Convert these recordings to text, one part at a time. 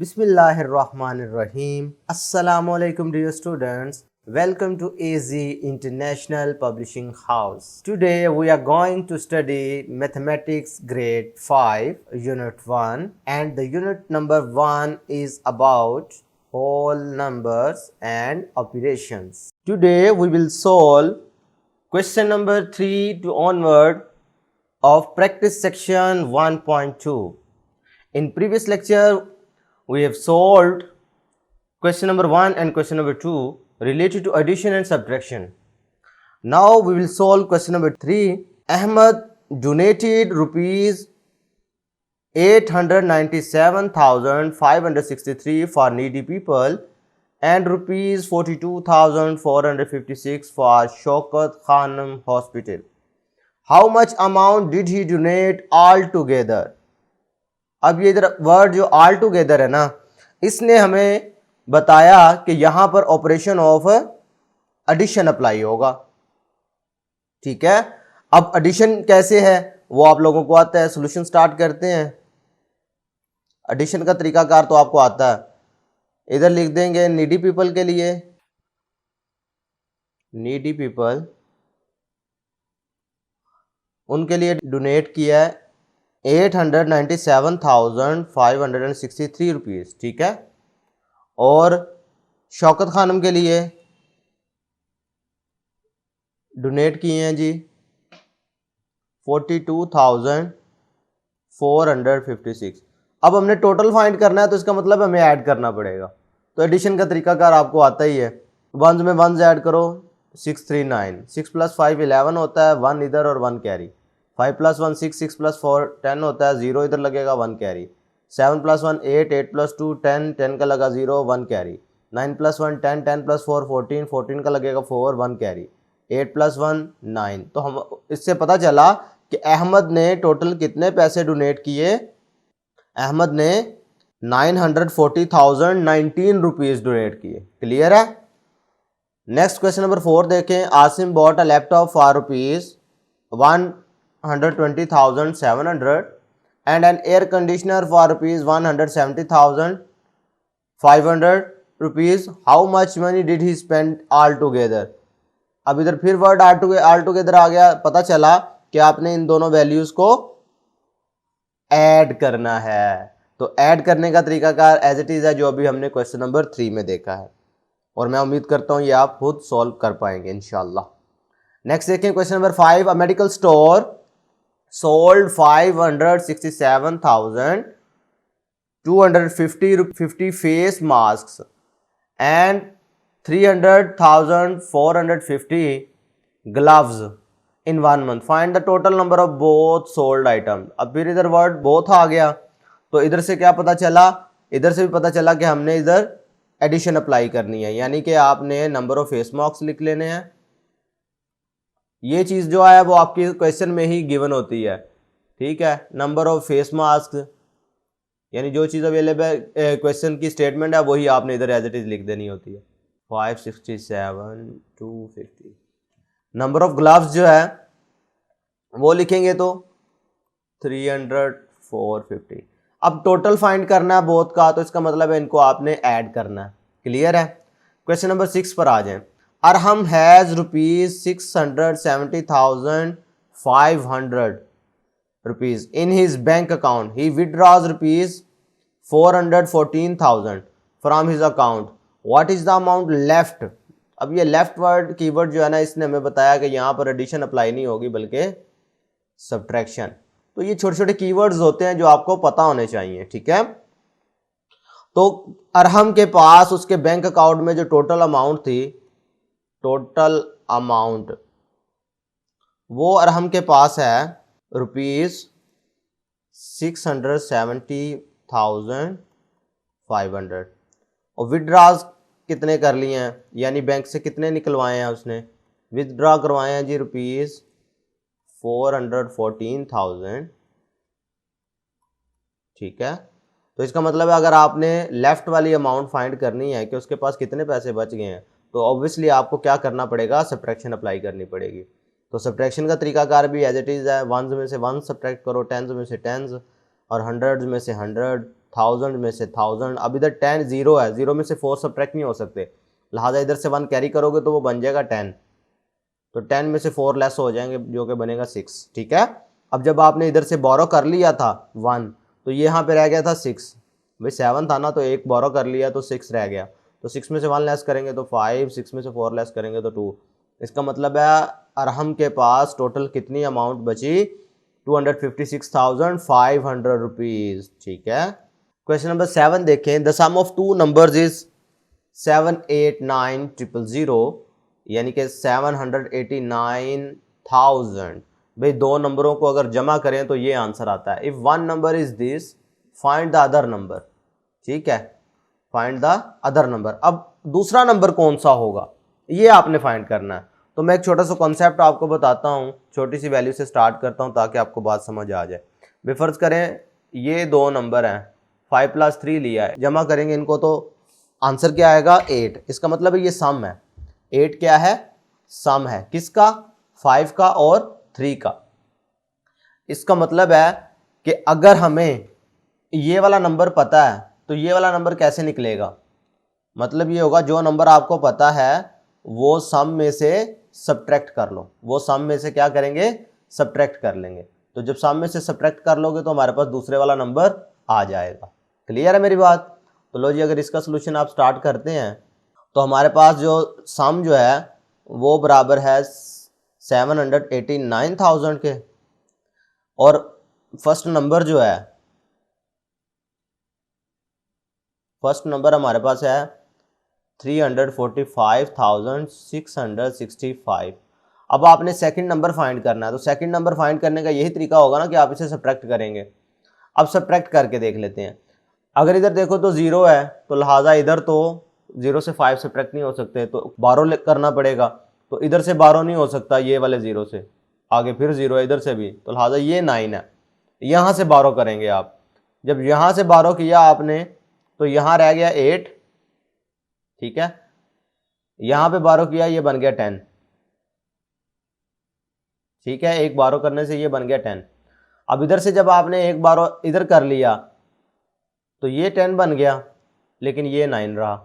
Bismillahirrahmanirrahim. Assalamu alaikum dear students. Welcome to AZ International Publishing House. Today we are going to study Mathematics Grade 5 Unit 1, and the unit number 1 is about whole numbers and operations. Today we will solve question number 3 to onward of practice section 1.2. In previous lecture we have solved question number 1 and question number 2 related to addition and subtraction. Now we will solve question number 3. Ahmad donated rupees 897,563 for needy people and rupees 42,456 for Shaukat Khanum Hospital. How much amount did he donate altogether? अब ये इधर word जो all together है ना, इसने हमें बताया कि यहां पर ऑपरेशन ऑफ एडिशन अप्लाई होगा। ठीक है, अब एडिशन कैसे है वो आप लोगों को आता है। सॉल्यूशन स्टार्ट करते हैं। एडिशन का तरीकाकार तो आपको आता है। इधर लिख देंगे नीडी पीपल के लिए, नीडी पीपल, उनके लिए डोनेट किया है 897,563 रुपीज़। ठीक है, और शौकत खानम के लिए डोनेट किए हैं जी 42,456। अब हमने टोटल फाइंड करना है तो इसका मतलब हमें ऐड करना पड़ेगा। तो एडिशन का तरीकाकार आपको आता ही है। वंस में वंस ऐड करो 639, 6 + 5 11 होता है, 1 इधर और 1 कैरी। 5 + 1 6, 6 + 4 10 होता है, 0 इधर लगेगा, 1 कैरी। 7 + 1 8, 8 + 2 10, 10 का लगा 0, 1 कैरी। 9 + 1 10, 10 + 4 14, 14 का लगेगा 4, 1 कैरी। 8 + 1 9। तो हम इससे पता चला कि अहमद ने टोटल कितने पैसे डोनेट किए। अहमद ने 940,019 रुपीज़ डोनेट किए। क्लियर है। नेक्स्ट क्वेश्चन नंबर 4 देखें। Asim bought a laptop for ₹120,700 and an air conditioner for ₹170,500 rupees. How much money did he spend altogether? अब इधर फिर वर्ड altogether आ गया। पता चला कि आपने इन दोनों वैल्यूज को ऐड करना है। तो ऐड करने का तरीकाकार एज इट इज है जो अभी हमने क्वेश्चन नंबर 3 में देखा है, और मैं उम्मीद करता हूं ये आप खुद सॉल्व कर पाएंगे इंशाल्लाह। नेक्स्ट देखें question number 5। A medical store sold 567,250 face masks and 300,450 gloves in 1 month. Find the total number of both sold items. अब फिर इधर वर्ड both आ गया, तो इधर से क्या पता चला, इधर से भी पता चला कि हमने इधर एडिशन अप्लाई करनी है, यानी कि आपने नंबर ऑफ फेस मास्क लिख लेने हैं। ये चीज़ जो है वो आपके क्वेश्चन में ही गिवन होती है। ठीक है, नंबर ऑफ फेस मास्क यानी जो चीज़ अवेलेबल क्वेश्चन की स्टेटमेंट है वही आपने इधर एज इट इज लिख देनी होती है। 567 250। नंबर ऑफ ग्लव्स जो है वो लिखेंगे तो 300 450। अब टोटल फाइंड करना है बोथ का, तो इसका मतलब है इनको आपने ऐड करना है। क्लियर है। क्वेश्चन नंबर 6 पर आ जाएं। Arham has ₹670,500 in his bank account. He withdraws ₹414,000 from his account. What is the amount left? अब ये लेफ्ट वर्ड कीवर्ड जो है ना, इसने हमें बताया कि यहाँ पर एडिशन अप्लाई नहीं होगी बल्कि सब्ट्रैक्शन। तो ये छोटे छोटे कीवर्ड्स होते हैं जो आपको पता होने चाहिए। ठीक है, तो अरहम के पास उसके बैंक अकाउंट में जो टोटल अमाउंट थी, टोटल अमाउंट वो अरहम के पास है ₹670,500, और विदड्रॉज कितने कर लिए हैं, यानी बैंक से कितने निकलवाए हैं उसने, विदड्रॉ करवाए हैं जी ₹414,000। ठीक है, तो इसका मतलब है अगर आपने लेफ्ट वाली अमाउंट फाइंड करनी है कि उसके पास कितने पैसे बच गए हैं, तो ऑब्वियसली आपको क्या करना पड़ेगा, सब्ट्रैक्शन अप्लाई करनी पड़ेगी। तो सब्ट्रैक्शन का तरीकाकार भी एज इट इज़ है। वंस में से 1 सब्ट्रैक्ट करो, टेंस में से 10 और हंड्रेड्स में से 100, 1000 में से 1000, अब इधर 10 0 है, 0 में से 4 सब्ट्रैक्ट नहीं हो सकते, लिहाजा इधर से 1 कैरी करोगे तो वो बन जाएगा 10, तो 10 में से 4 लेस हो जाएंगे जो कि बनेगा 6। ठीक है, अब जब आपने इधर से बोरो कर लिया था 1, तो ये यहाँ पे रह गया था 6, भाई 7 था ना, तो एक बोरो कर लिया तो 6 रह गया, तो 6 में से 1 लेस करेंगे तो 5, 6 में से 4 लेस करेंगे तो 2। इसका मतलब है अरहम के पास टोटल कितनी अमाउंट बची, 256,500 रुपीज़। ठीक है, क्वेश्चन नंबर 7 देखें, the sum of two numbers is 789,000, यानी कि 789,000। भाई दो नंबरों को अगर जमा करें तो ये आंसर आता है। If one number is this find the other number. ठीक है, फाइंड द अदर नंबर। अब दूसरा नंबर कौन सा होगा ये आपने फाइंड करना है। तो मैं एक छोटा सा कॉन्सेप्ट आपको बताता हूँ, छोटी सी वैल्यू से स्टार्ट करता हूँ ताकि आपको बात समझ आ जाए। बेफर्ज करें ये दो नंबर हैं, 5 + 3 लिया है, जमा करेंगे इनको तो आंसर क्या आएगा 8। इसका मतलब है ये सम है, 8 क्या है, सम है, किसका, 5 का और 3 का। इसका मतलब है कि अगर हमें ये वाला नंबर पता है तो ये वाला नंबर कैसे निकलेगा, मतलब ये होगा जो नंबर आपको पता है वो सम में से सब्ट्रैक्ट कर लो, वो सम में से क्या करेंगे, सब्ट्रैक्ट कर लेंगे। तो जब सम में से सब्ट्रैक्ट कर लोगे तो हमारे पास दूसरे वाला नंबर आ जाएगा। क्लियर है मेरी बात। तो लो जी, अगर इसका सोल्यूशन आप स्टार्ट करते हैं तो हमारे पास जो सम जो है वो बराबर है 789,000 के, और फर्स्ट नंबर जो है, फर्स्ट नंबर हमारे पास है 345,665। अब आपने सेकंड नंबर फाइंड करना है, तो सेकंड नंबर फाइंड करने का यही तरीका होगा ना कि आप इसे सब्ट्रैक्ट करेंगे। अब सब्ट्रैक्ट करके देख लेते हैं। अगर इधर देखो तो 0 है, तो लिहाजा इधर तो 0 से 5 सब्ट्रैक्ट नहीं हो सकते, तो 12 करना पड़ेगा। तो इधर से 12 नहीं हो सकता, ये वाले 0 से आगे फिर 0 है इधर से भी, तो लिहाजा ये 9 है। यहाँ से 12 करेंगे आप, जब यहाँ से 12 किया आपने तो यहाँ रह गया 8। ठीक है, यहाँ पे 12 किया, ये बन गया 10। ठीक है, एक 12 करने से ये बन गया 10। अब इधर से जब आपने एक 12 इधर कर लिया तो ये 10 बन गया, लेकिन ये 9 रहा।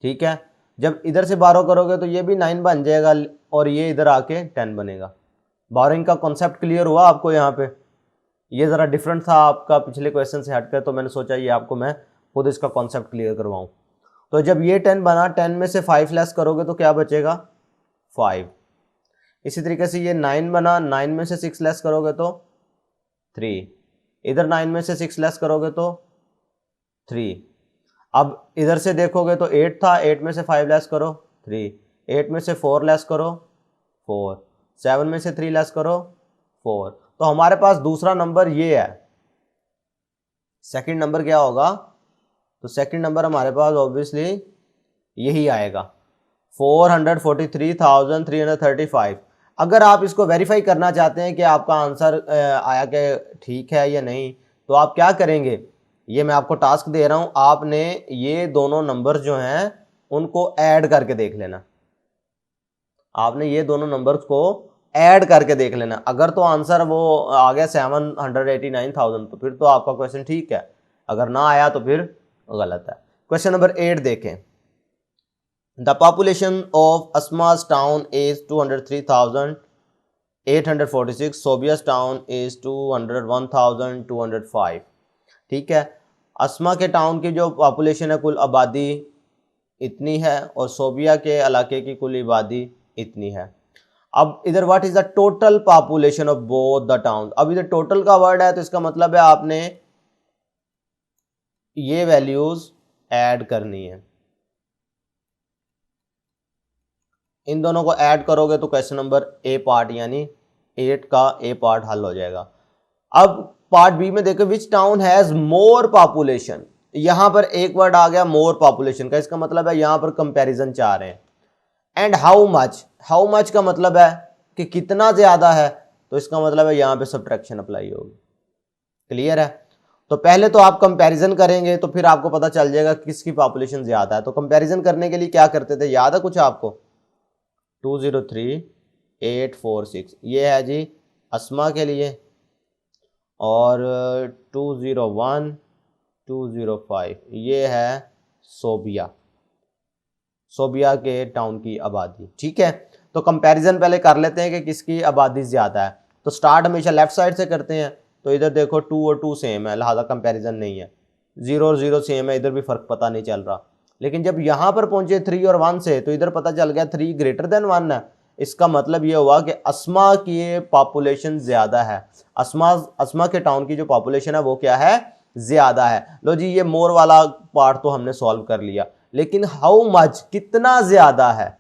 ठीक है, जब इधर से 12 करोगे तो ये भी 9 बन जाएगा और ये इधर आके 10 बनेगा। बारोइंग का कॉन्सेप्ट क्लियर हुआ आपको यहाँ पे। ये ज़रा डिफरेंट था आपका पिछले क्वेश्चन से हटकर, तो मैंने सोचा ये आपको मैं खुद इसका कॉन्सेप्ट क्लियर करवाऊँ। तो जब ये 10 बना, 10 में से 5 लेस करोगे तो क्या बचेगा, 5। इसी तरीके से ये 9 बना, 9 में से 6 लेस करोगे तो 3, इधर 9 में से 6 लेस करोगे तो 3। अब इधर से देखोगे तो 8 था, 8 में से 5 लेस करो 3, 8 में से 4 लेस करो 4, 7 में से 3 लेस करो 4। तो हमारे पास दूसरा नंबर ये है। सेकंड नंबर क्या होगा, तो सेकंड नंबर हमारे पास ऑब्वियसली यही आएगा, 443,335। अगर आप इसको वेरीफाई करना चाहते हैं कि आपका आंसर आया कि ठीक है या नहीं, तो आप क्या करेंगे, ये मैं आपको टास्क दे रहा हूँ, आपने ये दोनों नंबर जो हैं उनको ऐड करके देख लेना। आपने ये दोनों नंबर्स को ऐड करके देख लेना। अगर तो आंसर वो आ गया 789,000 तो फिर तो आपका क्वेश्चन ठीक है, अगर ना आया तो फिर गलत है। क्वेश्चन नंबर 8 देखें, the population of Asmas town is 203,846, Sobius town is 201,205। ठीक है, अस्मा के टाउन की जो पॉपुलेशन है, कुल आबादी इतनी है, और सोबिया के इलाके की कुल आबादी इतनी है। अब इधर what is the total population of both the town. अब इधर टोटल का वर्ड है तो इसका मतलब है आपने ये वैल्यूज ऐड करनी है, इन दोनों को ऐड करोगे तो क्वेश्चन नंबर ए पार्ट यानी 8 का ए पार्ट हल हो जाएगा। अब पार्ट बी में देखो, विच टाउन हैज मोर पॉपुलेशन। यहां पर एक वर्ड आ गया मोर पॉपुलेशन का, इसका मतलब है यहां पर कंपैरिजन चाह रहे हैं। And how much, how much का मतलब है कि कितना ज्यादा है, तो इसका मतलब है यहां पे सब्ट्रैक्शन अप्लाई होगी। क्लियर है। तो पहले तो आप कंपैरिजन करेंगे तो फिर आपको पता चल जाएगा किसकी पॉपुलेशन ज्यादा है। तो कंपैरिजन करने के लिए क्या करते थे, याद है कुछ आपको, 203,846 ये है जी अस्मा के लिए, और 201, 205, ये है सोबिया, सोबिया के टाउन की आबादी। ठीक है, तो कंपैरिजन पहले कर लेते हैं कि किसकी आबादी ज़्यादा है। तो स्टार्ट हमेशा लेफ्ट साइड से करते हैं, तो इधर देखो 2 और 2 सेम है, लिहाजा कंपैरिजन नहीं है। 0 और 0 सेम है, इधर भी फ़र्क पता नहीं चल रहा। लेकिन जब यहाँ पर पहुँचे 3 और 1 से, तो इधर पता चल गया 3 ग्रेटर देन 1 है। इसका मतलब ये हुआ कि अस्मा की पॉपुलेशन ज़्यादा है, अस्मा के टाउन की जो पॉपुलेशन है वो क्या है, ज़्यादा है। लो जी, ये मोर वाला पार्ट तो हमने सॉल्व कर लिया, लेकिन हाउ मच, कितना ज़्यादा है,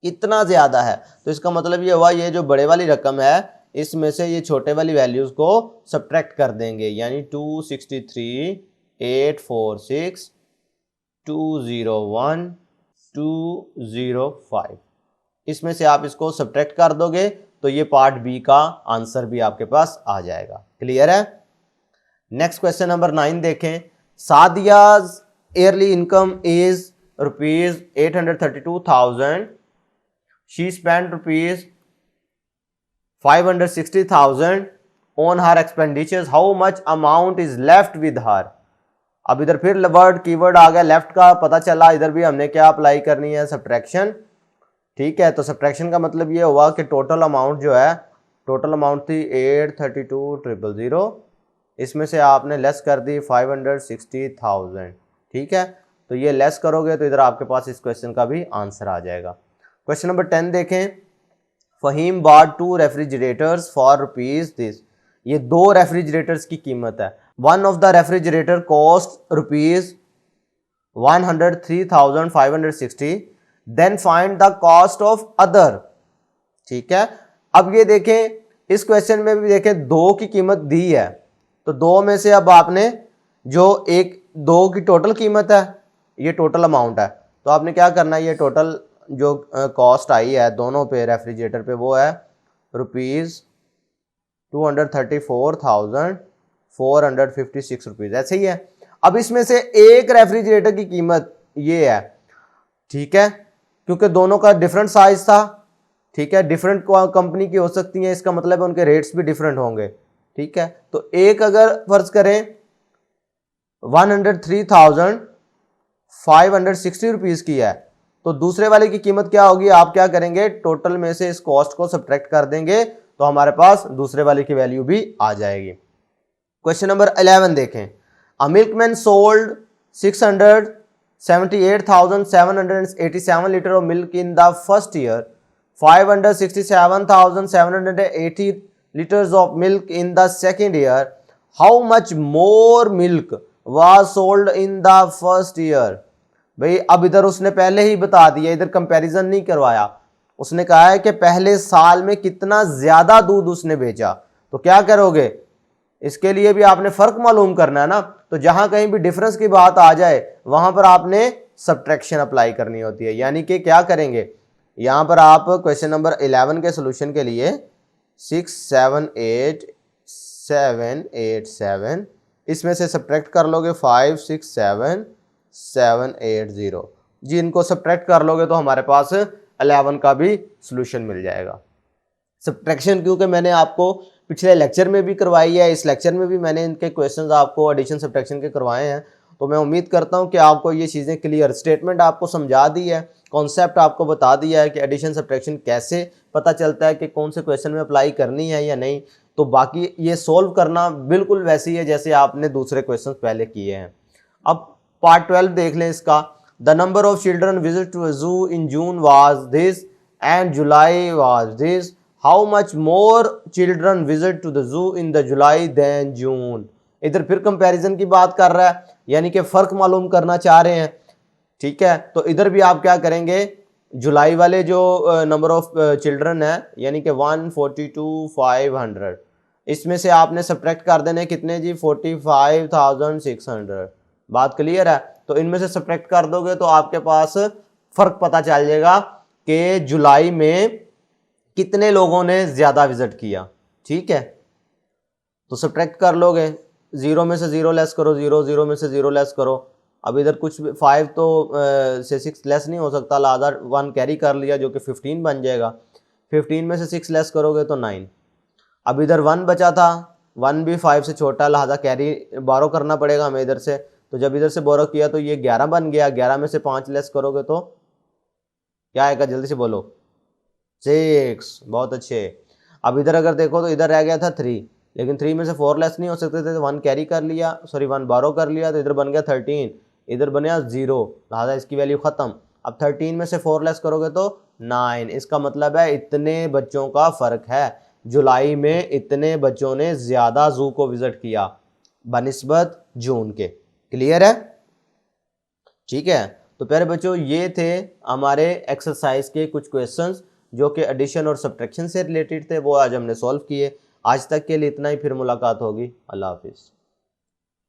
इतना ज़्यादा है। तो इसका मतलब ये हुआ ये जो बड़े वाली रकम है इसमें से ये छोटे वाली वैल्यूज़ को सब्ट्रैक्ट कर देंगे, यानी 263, 846, 201, 205, इसमें से आप इसको सब्ट्रैक्ट कर दोगे तो ये पार्ट बी का आंसर भी आपके पास आ जाएगा। क्लियर है। नेक्स्ट क्वेश्चन नंबर 9 देखें। Sadia's yearly income is ₹832,000, she spend ₹560,000 on her expenditures, how much amount is left with her। अब इधर फिर वर्ड कीवर्ड आ गया लेफ्ट का, पता चला इधर भी हमने क्या अप्लाई करनी है, सब्ट्रैक्शन। ठीक है, तो सब्ट्रैक्शन का मतलब ये हुआ कि टोटल अमाउंट जो है, टोटल अमाउंट थी 832,000, इसमें से आपने लेस कर दी 560,000। ठीक है, तो ये लेस करोगे तो इधर आपके पास इस क्वेश्चन का भी आंसर आ जाएगा। क्वेश्चन नंबर 10 देखें। Fahim bought 2 refrigerators for rupees this, ये 2 रेफ्रिजरेटर्स की कीमत है। One of the refrigerator cost ₹103,560, then find the cost of other. ठीक है, अब ये देखें इस क्वेश्चन में भी देखें 2 की कीमत दी है, तो 2 में से अब आपने जो 2 की टोटल कीमत है, ये टोटल अमाउंट है, तो आपने क्या करना है, ये टोटल जो कॉस्ट आई है दोनों पे रेफ्रिजरेटर पे वो है ₹234,456 ऐसे ही है। अब इसमें से एक रेफ्रिजरेटर की कीमत ये है, ठीक है, क्योंकि दोनों का डिफरेंट साइज था। ठीक है, डिफरेंट कंपनी की हो सकती है, इसका मतलब है उनके रेट्स भी डिफरेंट होंगे। ठीक है, तो एक अगर फर्ज करें ₹103,560 की है, तो दूसरे वाले की कीमत क्या होगी, आप क्या करेंगे, टोटल में से इस कॉस्ट को सब्ट्रैक्ट कर देंगे तो हमारे पास दूसरे वाले की वैल्यू भी आ जाएगी। क्वेश्चन नंबर 11 देखें। A milkman sold 678,787 litre of milk in the first year, 567,780 litres of milk in the second year, how much more milk was sold in the first year. भाई अब इधर उसने पहले ही बता दिया, इधर कंपैरिजन नहीं करवाया, उसने कहा है कि पहले साल में कितना ज्यादा दूध उसने बेचा। तो क्या करोगे, इसके लिए भी आपने फर्क मालूम करना है ना, तो जहां कहीं भी डिफरेंस की बात आ जाए वहां पर आपने सब्ट्रैक्शन अप्लाई करनी होती है। यानी कि क्या करेंगे, यहां पर आप क्वेश्चन नंबर 11 के सोल्यूशन के लिए 678,787 इसमें से सब्ट्रैक्ट कर लोगे 567,780 जी, इनको सब्ट्रैक्ट कर लोगे तो हमारे पास 11 का भी सोल्यूशन मिल जाएगा। सब्ट्रैक्शन क्योंकि मैंने आपको पिछले लेक्चर में भी करवाई है, इस लेक्चर में भी मैंने इनके क्वेश्चंस आपको एडिशन सब्ट्रैक्शन के करवाए हैं, तो मैं उम्मीद करता हूं कि आपको ये चीज़ें क्लियर, स्टेटमेंट आपको समझा दी है, कॉन्सेप्ट आपको बता दिया है कि एडिशन सब्ट्रैक्शन कैसे पता चलता है कि कौन से क्वेश्चन में अप्लाई करनी है या नहीं। तो बाकी ये सोल्व करना बिल्कुल वैसी है जैसे आपने दूसरे क्वेश्चन पहले किए हैं। अब पार्ट 12 देख लें इसका। The number of children visit to zoo in June was this and July was this, how much more children visit to the zoo in the July then जून। इधर फिर कंपैरिजन की बात कर रहा है, यानी कि फर्क मालूम करना चाह रहे हैं। ठीक है, तो इधर भी आप क्या करेंगे, जुलाई वाले जो नंबर ऑफ चिल्ड्रन है यानी कि 142,500, इसमें से आपने सब्ट्रैक्ट कर देने कितने जी, 45,600। बात क्लियर है, तो इनमें से सब्ट्रैक्ट कर दोगे तो आपके पास फर्क पता चल जाएगा कि जुलाई में कितने लोगों ने ज्यादा विजिट किया। ठीक है, तो सब्ट्रैक्ट कर लोगे, 0 में से 0 लेस करो, 0 में से 0 लेस करो। अब इधर कुछ 5 तो से 6 लेस नहीं हो सकता, लिहाजा 1 कैरी कर लिया जो कि 15 बन जाएगा। 15 में से 6 लेस करोगे तो 9। अब इधर 1 बचा था, 1 भी 5 से छोटा, लिहाजा कैरी बोरो करना पड़ेगा हमें इधर से। तो जब इधर से बोरो किया तो ये 11 बन गया, 11 में से 5 लेस करोगे तो क्या आएगा, जल्दी से बोलो। 6। बहुत अच्छे। अब इधर अगर देखो तो इधर रह गया था 3, लेकिन 3 में से 4 लेस नहीं हो सकते थे, 1 कैरी कर लिया, सॉरी 1 बोरो कर लिया, तो इधर बन गया 13, इधर बन गया 0, लिहाजा इसकी वैल्यू खत्म। अब 13 में से 4 लेस करोगे तो 9। इसका मतलब है इतने बच्चों का फर्क है, जुलाई में इतने बच्चों ने ज्यादा जू को विजिट किया बनिस्बत जून के। क्लियर है? ठीक है, तो प्यारे बच्चों ये थे हमारे एक्सरसाइज के कुछ क्वेश्चंस जो कि एडिशन और सब्ट्रैक्शन से रिलेटेड थे, वो आज हमने सॉल्व किए। आज तक के लिए इतना ही, फिर मुलाकात होगी। अल्लाह हाफिज़।